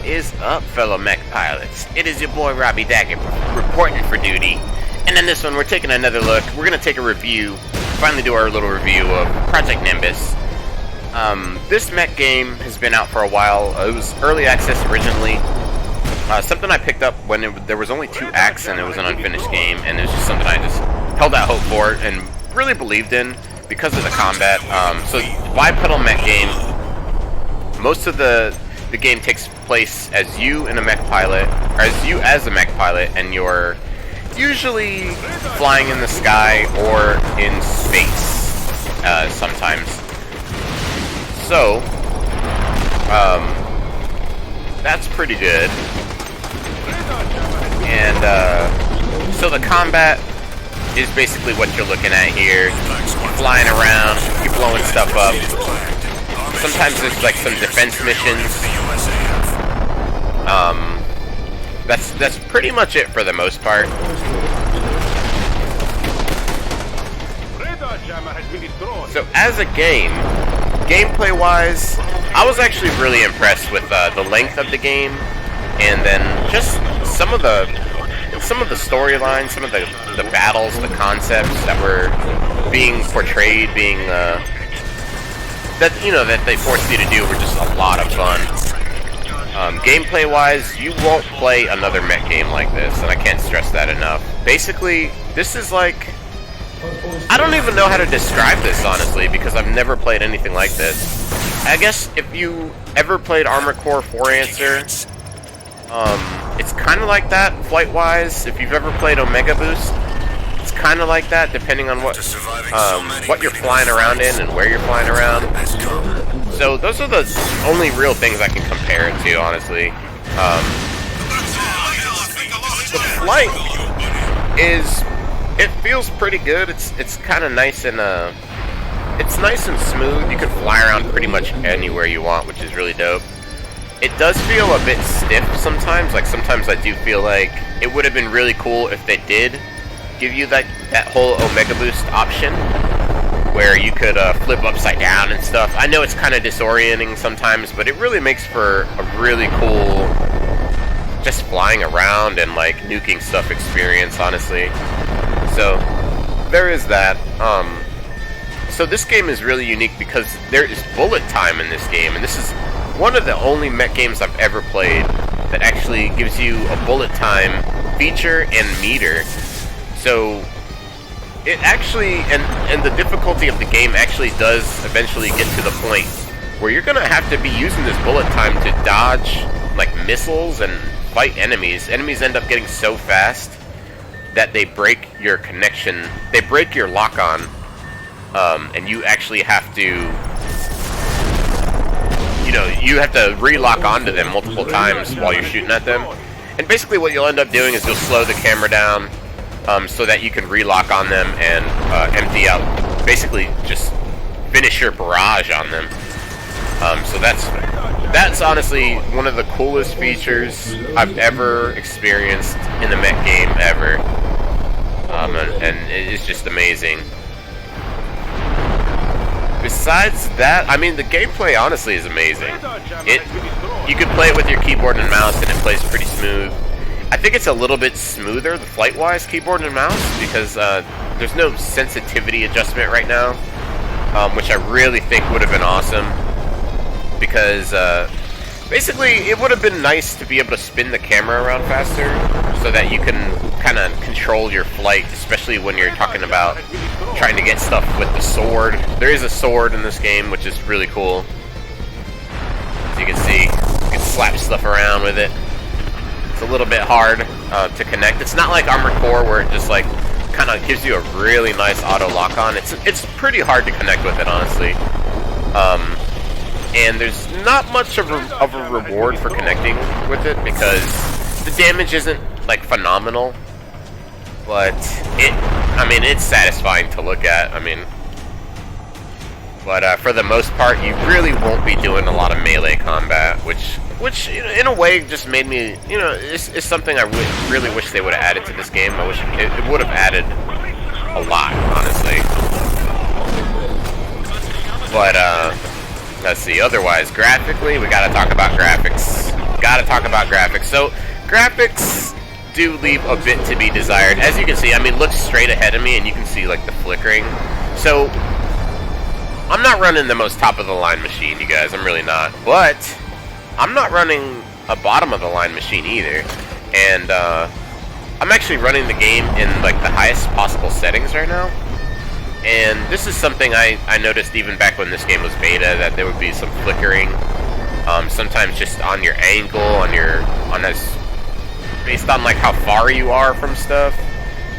is up, fellow mech pilots? It is your boy Robbie Daggett reporting for duty. And in this one, we're taking another look. We're going to take a review, finally do our little review of Project Nimbus. This mech game has been out for a while. It was early access originally. Something I picked up when there was only 2 acts and it was an unfinished game, and it was just something I just held out hope for and really believed in because of the combat. So bipedal mech game. Most of the game takes place as you and a mech pilot, or as you as a mech pilot, and you're usually flying in the sky or in space sometimes. So that's pretty good. And so the combat is basically what you're looking at here. You're flying around, you're blowing stuff up. Sometimes there's like some defense missions. That's pretty much it for the most part. So as a game, gameplay wise, I was actually really impressed with the length of the game, and then just some of the storylines, some of the battles, the concepts that were being portrayed, that they forced you to do were just a lot of fun. Gameplay wise, you won't play another mech game like this, and I can't stress that enough. Basically, this is like, I don't even know how to describe this honestly, because I've never played anything like this. I guess if you ever played Armored Core 4 Answer, it's kind of like that flight wise. If you've ever played Omega Boost, it's kind of like that, depending on what you're flying around in and where you're flying around. So those are the only real things I can compare it to, honestly. The flight it feels pretty good. It's kind of nice and it's nice and smooth. You can fly around pretty much anywhere you want, which is really dope. It does feel a bit stiff sometimes. Like sometimes I do feel like it would have been really cool if they did give you that whole Omega Boost option, where you could flip upside down and stuff. I know it's kind of disorienting sometimes, but it really makes for a really cool just flying around and like nuking stuff experience, honestly. So there is that. So this game is really unique because there is bullet time in this game, and this is one of the only mech games I've ever played that actually gives you a bullet time feature and meter. So it actually, and the difficulty of the game actually does eventually get to the point where you're gonna have to be using this bullet time to dodge like missiles and fight enemies. Enemies end up getting so fast that they break your connection, they break your lock-on, and you actually have to, you have to re-lock onto them multiple times while you're shooting at them. And basically what you'll end up doing is you'll slow the camera down so that you can re-lock on them and empty out, basically just finish your barrage on them. So that's honestly one of the coolest features I've ever experienced in a mech game ever. And it's just amazing. Besides that, I mean, the gameplay honestly is amazing. You could play it with your keyboard and mouse and it plays pretty smooth. I think it's a little bit smoother, the flight-wise keyboard and mouse, because there's no sensitivity adjustment right now, which I really think would have been awesome. Because basically, it would have been nice to be able to spin the camera around faster, so that you can kind of control your flight, especially when you're talking about trying to get stuff with the sword. There is a sword in this game, which is really cool. As you can see, you can slap stuff around with it. It's a little bit hard to connect. It's not like Armored Core where it just like kind of gives you a really nice auto lock-on. It's pretty hard to connect with it, honestly. And there's not much of a reward for connecting with it because the damage isn't like phenomenal, but it's satisfying to look at. But for the most part, you really won't be doing a lot of melee combat, which in a way just made me, it's something I really wish they would have added to this game. I wish it would have added a lot, honestly. But let's see. Otherwise, graphically, we gotta talk about graphics. gotta talk about graphics. So, graphics do leave a bit to be desired. As you can see, I mean, look straight ahead of me and you can see, like, the flickering. So, I'm not running the most top-of-the-line machine, you guys. I'm really not. But, I'm not running a bottom-of-the-line machine either. And, I'm actually running the game in, like, the highest possible settings right now. And this is something I noticed even back when this game was beta, that there would be some flickering. Sometimes just on your angle, based on like how far you are from stuff,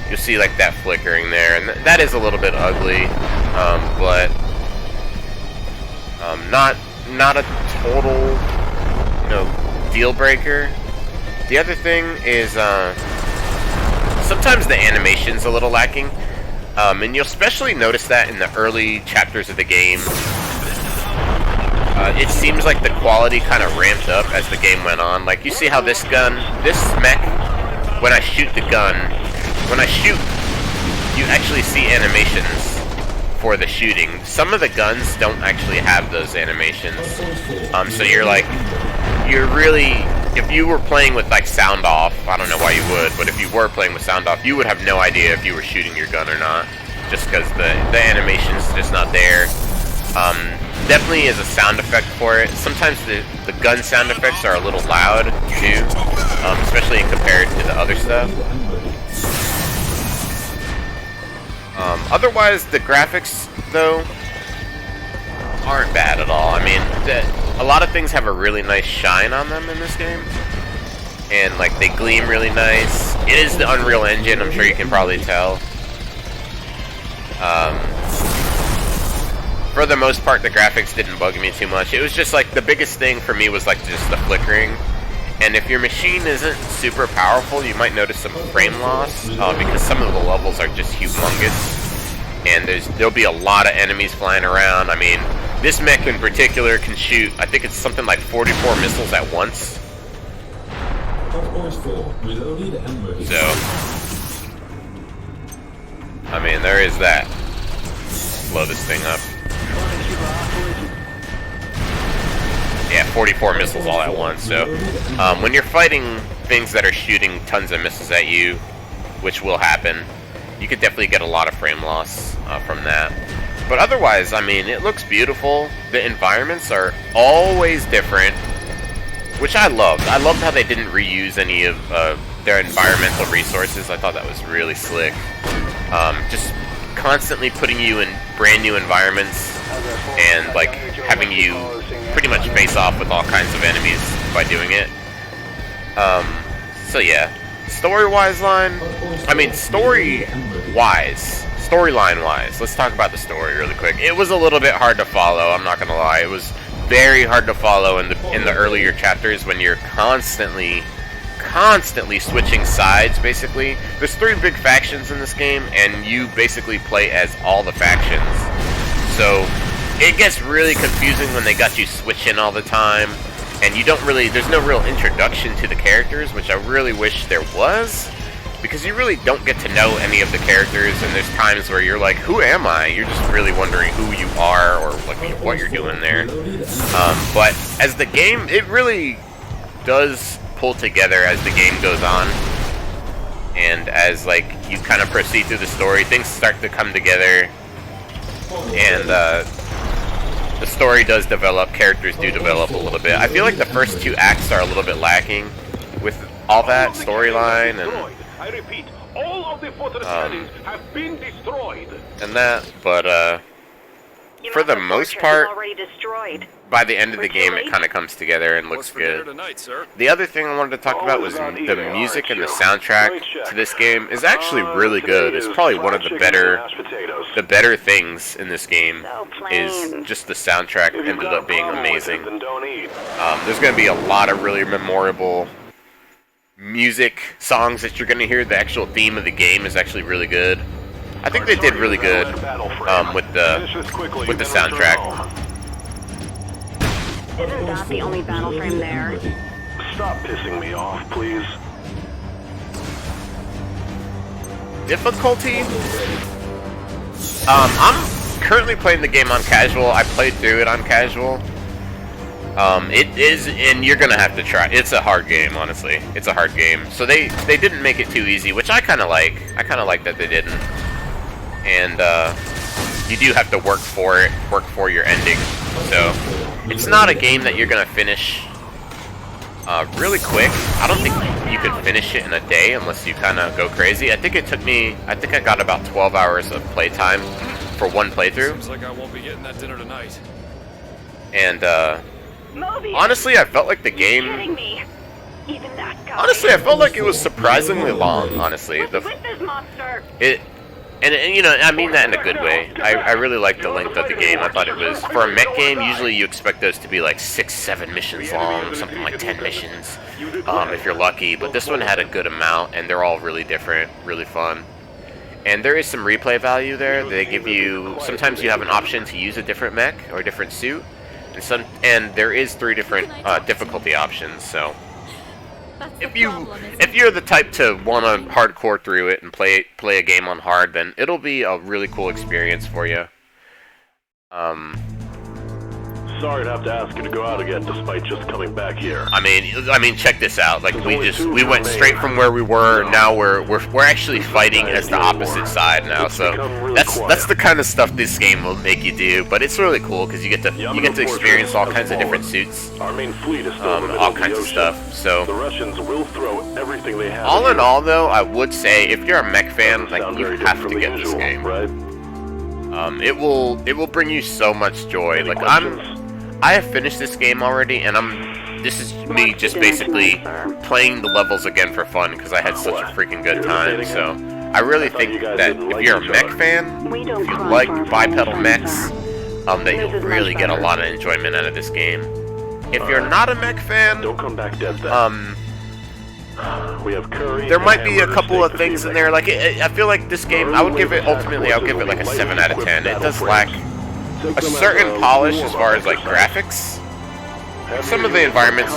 you'll see like that flickering there, and that is a little bit ugly, but not a total, deal breaker. The other thing is sometimes the animation's a little lacking. And you'll especially notice that in the early chapters of the game. It seems like the quality kind of ramped up as the game went on. Like, you see how this mech, when I shoot the gun, you actually see animations for the shooting. Some of the guns don't actually have those animations. So you're really, if you were playing with like sound off, I don't know why you would, but if you were playing with sound off, you would have no idea if you were shooting your gun or not, just because the animation's just not there. Definitely is a sound effect for it. Sometimes the gun sound effects are a little loud too, especially compared to the other stuff. Otherwise, the graphics though aren't bad at all. I mean, a lot of things have a really nice shine on them in this game, and like they gleam really nice. It is the Unreal Engine, I'm sure you can probably tell. For the most part, the graphics didn't bug me too much. It was just like the biggest thing for me was like just the flickering. And if your machine isn't super powerful, you might notice some frame loss, because some of the levels are just humongous. And there'll be a lot of enemies flying around. I mean, this mech in particular can shoot, I think it's something like 44 missiles at once. So, I mean, there is that. Blow this thing up. Yeah, 44 missiles all at once. So, when you're fighting things that are shooting tons of missiles at you, which will happen, you could definitely get a lot of frame loss from that. But otherwise, I mean, it looks beautiful. The environments are always different, which I loved. I loved how they didn't reuse any of their environmental resources. I thought that was really slick. Just constantly putting you in brand new environments and like having you pretty much face off with all kinds of enemies by doing it. So yeah, storyline-wise, let's talk about the story really quick. It was a little bit hard to follow, I'm not gonna lie. It was very hard to follow in the earlier chapters when you're constantly switching sides, basically. There's 3 big factions in this game, and you basically play as all the factions. So, it gets really confusing when they got you switching all the time, and there's no real introduction to the characters, which I really wish there was, because you really don't get to know any of the characters, and there's times where you're like, who am I? You're just really wondering who you are, or like what you're doing there. But as the game, it really does pull together as the game goes on, and as like you kind of proceed through the story, things start to come together, and the story does develop, characters do develop a little bit. I feel like the first 2 acts are a little bit lacking with all that storyline I repeat, all of the fortresses have been destroyed. And that, but for the most part, by the end of the game, it kind of comes together and looks good. The other thing I wanted to talk about was the music and the soundtrack to this game is actually really good. It's probably one of the better things in this game is just the soundtrack ended up being amazing. There's going to be a lot of really memorable music songs that you're going to hear. The actual theme of the game is actually really good. I think they did really good with the soundtrack. Isn't that the only battle frame there? Stop pissing me off, please. Difficulty? I'm currently playing the game on casual. I played through it on casual. It is, and you're gonna have to try. It's a hard game, honestly. It's a hard game. So they didn't make it too easy, which I kind of like. I kind of like that they didn't. And you do have to work for it, work for your ending. So it's not a game that you're gonna finish really quick. I don't think you could finish it in a day unless you kind of go crazy. I think it took me. I think I got about 12 hours of playtime for one playthrough. Seems like I won't be getting that dinner tonight. And honestly, I felt like the game. Honestly, I felt like it was surprisingly long. Honestly, and you know, I mean that in a good way. I really liked the length of the game. I thought it was, for a mech game, usually you expect those to be like 6-7 missions long, something like 10 missions, if you're lucky. But this one had a good amount, and they're all really different, really fun. And there is some replay value there. They give you, sometimes you have an option to use a different mech or a different suit, and there is 3 different difficulty options. So if you're the type to want to hardcore through it and play a game on hard, then it'll be a really cool experience for you. Sorry to have to ask you to go out again, despite just coming back here. I mean, check this out. Like we went straight from where we were. Now we're actually fighting as the opposite side now. So that's the kind of stuff this game will make you do. But it's really cool because you get to experience all kinds of different suits, Our main fleet is still all kinds of stuff. So the Russians will throw everything they have. all in all, though, I would say if you're a mech fan, like you have to get this game. Right? It will bring you so much joy. Like I have finished this game already, and this is me just basically playing the levels again for fun because I had such a freaking good time. So I really think that if you're a mech fan, if you like bipedal mechs, that you'll really get a lot of enjoyment out of this game. If you're not a mech fan, Don't come back dead then. We have curry. there might be a couple of things in there. Like I feel like this game, I would give it like a 7 out of 10. It does lack a certain polish as far as like graphics. Some of the environments,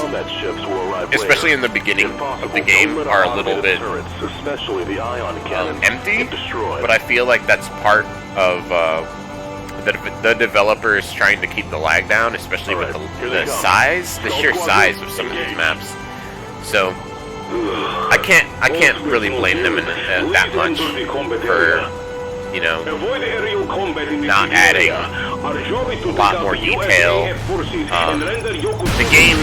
especially in the beginning of the game, are a little bit empty, but I feel like that's part of the developers trying to keep the lag down, especially with the sheer size of some of these maps. So I can't really blame them that much for, you know, not adding a lot more detail. The game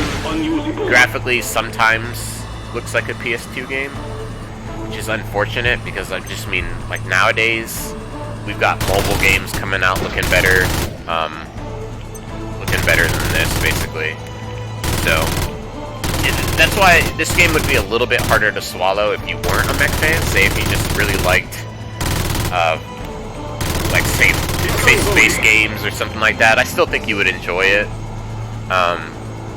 graphically sometimes looks like a PS2 game, which is unfortunate because I just mean, like, nowadays we've got mobile games coming out looking better than this, basically. So that's why this game would be a little bit harder to swallow if you weren't a mech fan. Say if you just really liked like safe space games or something like that, I still think you would enjoy it.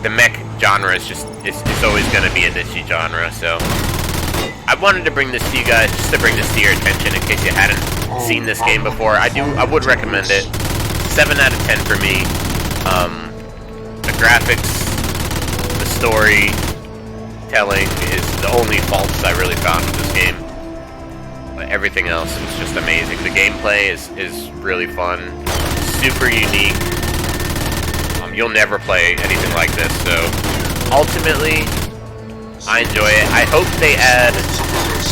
The mech genre is it's always going to be a niche genre, so I wanted to bring this to you guys, just to bring this to your attention in case you hadn't seen this game before. I would recommend it. 7 out of 10 for me. The graphics, the story telling is the only faults I really found with this game. Everything else was just amazing. The gameplay is really fun, super unique. You'll never play anything like this, so ultimately, I enjoy it. I hope they add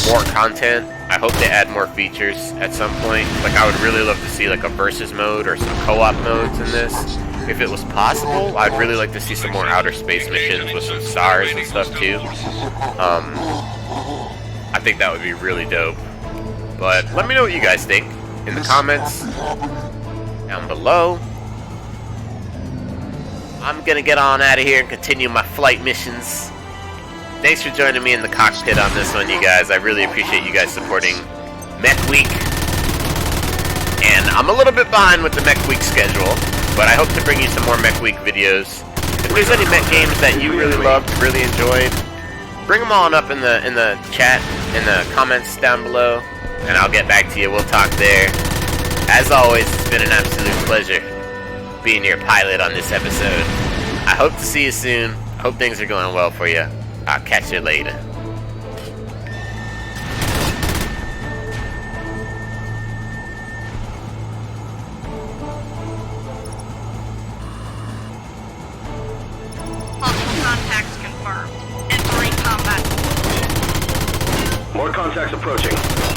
more content. I hope they add more features at some point. Like, I would really love to see like a versus mode or some co-op modes in this. If it was possible, I'd really like to see some more outer space missions with some stars and stuff too. I think that would be really dope. But let me know what you guys think in the comments down below. I'm gonna get on out of here and continue my flight missions. Thanks for joining me in the cockpit on this one, you guys. I really appreciate you guys supporting Mech Week. And I'm a little bit behind with the Mech Week schedule, but I hope to bring you some more Mech Week videos. If there's any mech games that you really loved, really enjoyed, bring them on up in the chat, in the comments down below, and I'll get back to you. We'll talk there. As always, it's been an absolute pleasure being your pilot on this episode. I hope to see you soon. Hope things are going well for you. I'll catch you later. Contacts approaching.